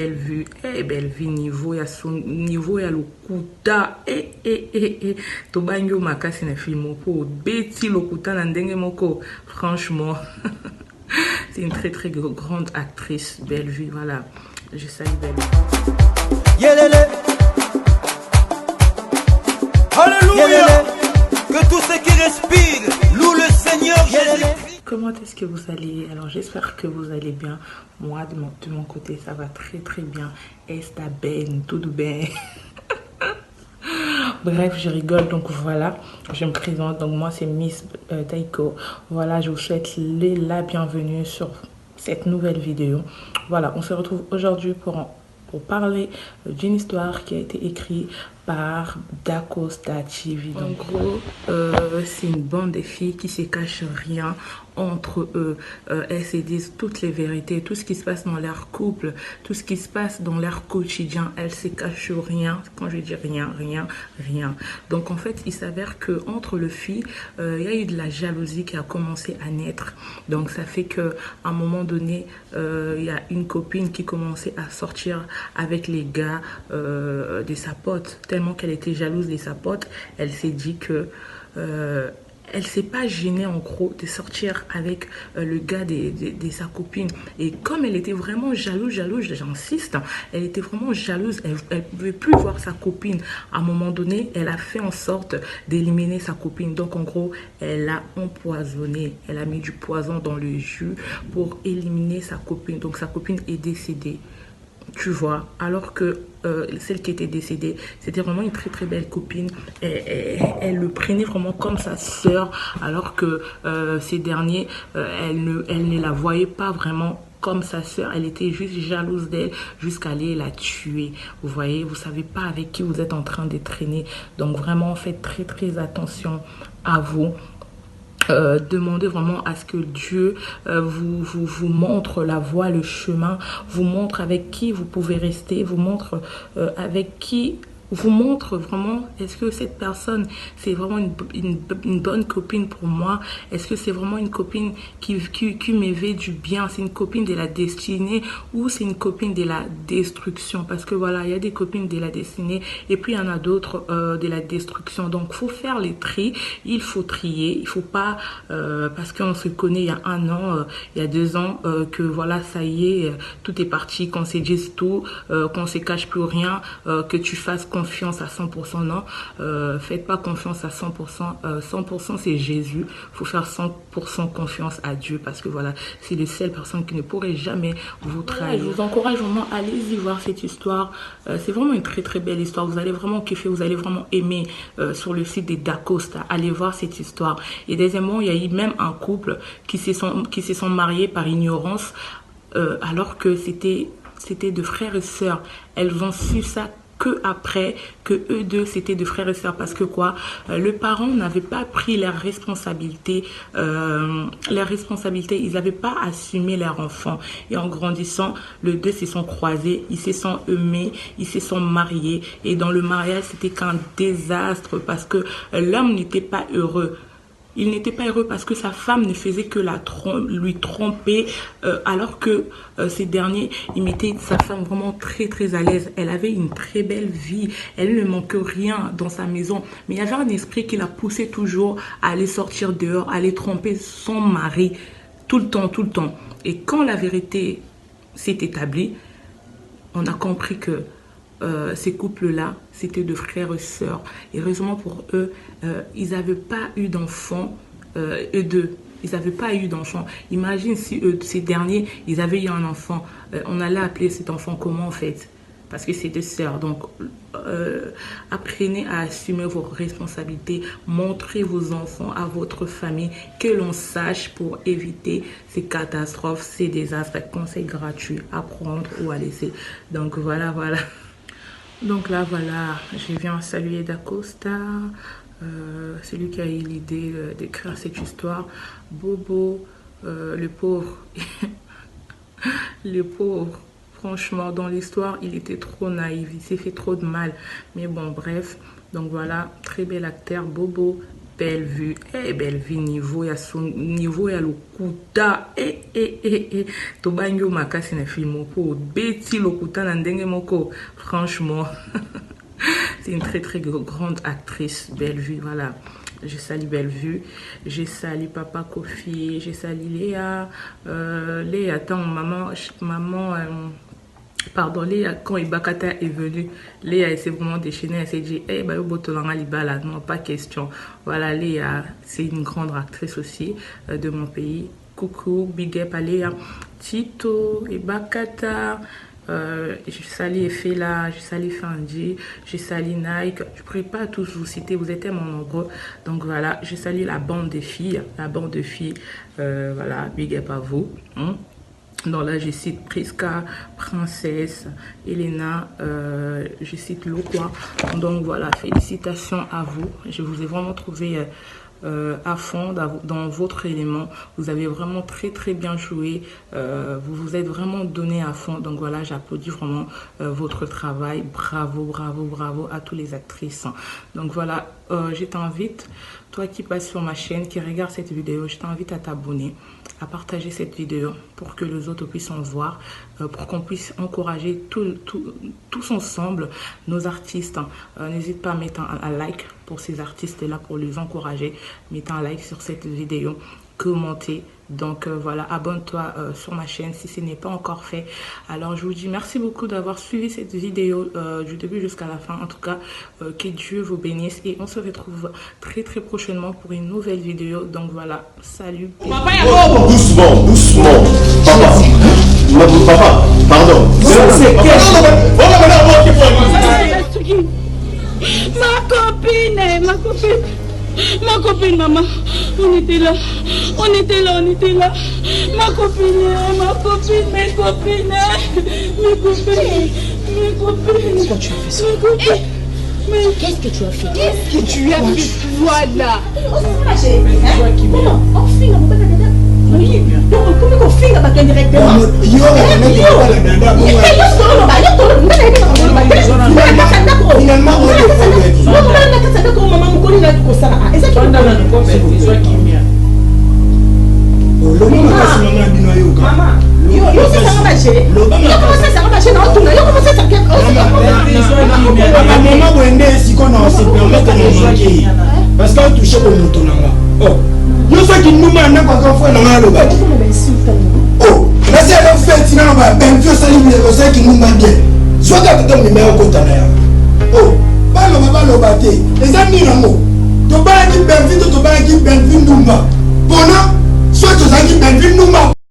Belle vue, belle vue, niveau ya son niveau ya lokuta to bango makasi na film ko beti lokuta na ndenge moko franchement c'est une très grande actrice. Belle vue, voilà, je salue Belle vue. Yelele. Alléluia. Que tous ceux qui respirent louent le Seigneur Jésus-Christ. Comment est-ce que vous allez? Alors j'espère que vous allez bien. Moi de mon côté ça va très bien. Está bien, tout bien. Bref, je rigole, donc voilà, je me présente, donc moi c'est Miss Taiko. Voilà, je vous souhaite la bienvenue sur cette nouvelle vidéo. Voilà, on se retrouve aujourd'hui pour parler d'une histoire qui a été écrite par Dacosta TV. En gros, c'est une bande de filles qui se cachent rien entre eux. Elles se disent toutes les vérités, tout ce qui se passe dans leur couple, tout ce qui se passe dans leur quotidien. Elles se cachent rien. Quand je dis rien. Donc en fait, il s'avère que entre les filles, il y a eu de la jalousie qui a commencé à naître. Donc ça fait que à un moment donné, il y a une copine qui commençait à sortir avec les gars de sa pote. Tellement qu'elle était jalouse de sa pote, elle s'est dit que elle s'est pas gênée en gros de sortir avec le gars de sa copine. Et comme elle était vraiment jalouse, j'insiste, elle était vraiment jalouse, elle pouvait plus voir sa copine. À un moment donné, elle a fait en sorte d'éliminer sa copine. Donc en gros, elle l'a empoisonnée, elle a mis du poison dans le jus pour éliminer sa copine. Donc sa copine est décédée. Tu vois, alors que celle qui était décédée, c'était vraiment une très belle copine. Elle le prenait vraiment comme sa sœur, alors que ces derniers, elle ne la voyait pas vraiment comme sa sœur. Elle était juste jalouse d'elle jusqu'à aller la tuer. Vous voyez, vous savez pas avec qui vous êtes en train de traîner. Donc vraiment, faites très attention à vous. Demandez vraiment à ce que Dieu vous montre la voie, le chemin, vous montre avec qui vous pouvez rester, vous montre avec qui, vous montre vraiment, est-ce que cette personne, c'est vraiment une bonne copine pour moi? Est-ce que c'est vraiment une copine qui m'éveille du bien? C'est une copine de la destinée ou c'est une copine de la destruction? Parce que voilà, il y a des copines de la destinée et puis il y en a d'autres de la destruction. Donc, faut faire les tri, il faut trier. Il faut pas, parce qu'on se connaît il y a 1 an, il y a 2 ans, que voilà, ça y est, tout est parti, qu'on se dise tout, qu'on se cache plus rien, que tu fasses confiance à 100%, non, faites pas confiance à 100%, 100% c'est Jésus, faut faire 100% confiance à Dieu, parce que voilà, c'est la seule personne qui ne pourrait jamais vous trahir. Voilà, je vous encourage vraiment, allez-y voir cette histoire, c'est vraiment une très belle histoire, vous allez vraiment kiffer, vous allez vraiment aimer. Sur le site de Dacosta, allez voir cette histoire. Et deuxièmement, il y a eu même un couple qui se sont mariés par ignorance, alors que c'était de frères et sœurs. Elles ont su ça que après, que eux deux c'était de frères et sœurs, parce que quoi, le parent n'avait pas pris leurs responsabilités, ils n'avaient pas assumé leur enfant, et en grandissant, les deux se sont croisés, ils se sont aimés, ils se sont mariés, et dans le mariage c'était qu'un désastre, parce que l'homme n'était pas heureux. Il n'était pas heureux parce que sa femme ne faisait que lui tromper, alors que ces derniers, il mettait sa femme vraiment très à l'aise. Elle avait une très belle vie, elle ne manquait rien dans sa maison. Mais il y avait un esprit qui la poussait toujours à aller sortir dehors, à aller tromper son mari tout le temps. Et quand la vérité s'est établie, on a compris que ces couples-là, c'était de frères et sœurs. Et heureusement pour eux, ils n'avaient pas eu d'enfants, eux deux. Ils n'avaient pas eu d'enfants. Imagine si ces derniers, ils avaient eu un enfant. On allait appeler cet enfant comment en fait? Parce que c'est deux sœurs. Donc, apprenez à assumer vos responsabilités. Montrez vos enfants à votre famille, que l'on sache pour éviter ces catastrophes, ces désastres. Conseils gratuits à prendre ou à laisser. Donc, voilà. Donc là, voilà, je viens saluer Dacosta, celui qui a eu l'idée d'écrire cette histoire. Bobo, le pauvre, le pauvre, franchement, dans l'histoire, il était trop naïf, il s'est fait trop de mal. Mais bon, bref, donc voilà, très bel acteur, Bobo, Bellevue. Bellevue, niveau ya son niveau ya lokuta. Tobango makasi na film moko. Betty lokuta na ndenge moko. Franchement, c'est une très très grande actrice, Bellevue, voilà. Je salue Bellevue, je salue Papa Kofi, je salue Léa. Léa, attends, maman, pardon, Léa, quand Ibakata est venue, Léa, elle s'est vraiment déchaînée, elle s'est dit, bah, non, pas question. Voilà, Léa, c'est une grande actrice aussi de mon pays. Coucou, big up à Léa. Tito, Ibakata. Je salue Efela, je salue Fendi, je salue Nike. Je ne pourrais pas tous vous citer, vous êtes tellement nombreux. Donc voilà, je salue la bande de filles. Voilà, big up à vous. Donc là, je cite Priska, Princesse, Elena, je cite Lokwa. Donc voilà, félicitations à vous. Je vous ai vraiment trouvé à fond dans votre élément. Vous avez vraiment très très bien joué. Vous vous êtes vraiment donné à fond. Donc voilà, j'applaudis vraiment votre travail. Bravo, bravo, bravo à toutes les actrices. Donc voilà, je t'invite, toi qui passes sur ma chaîne, qui regarde cette vidéo, je t'invite à t'abonner, à partager cette vidéo pour que les autres puissent en voir, pour qu'on puisse encourager tous ensemble nos artistes. N'hésite pas à mettre un like pour ces artistes-là, pour les encourager. Mettez un like sur cette vidéo, commentez. Donc voilà, abonne-toi sur ma chaîne si ce n'est pas encore fait. Alors je vous dis merci beaucoup d'avoir suivi cette vidéo du début jusqu'à la fin. En tout cas, que Dieu vous bénisse et on se retrouve très très prochainement pour une nouvelle vidéo. Donc voilà, salut. Doucement, doucement. Papa, pardon. Ma copine, maman, on était là. Ma copine, mes copines. Pourquoi tu as fait ça? Qu'est-ce que tu as fait? Qu'est-ce que tu as fait? Voilà. Parce qu'on touche au mouton. Oh, nous sommes qui nous mandons quand on fait le oh, là c'est la fête, sinon on va bien faire ça, c'est qui nous m'a bien. Soit que tu me mets au côté là. Oh, pas le bâté. Les amis, non, tu vas qui bien vite, tu vas qui bien vite nous. Bon, soit tu vas qui bien vite nous.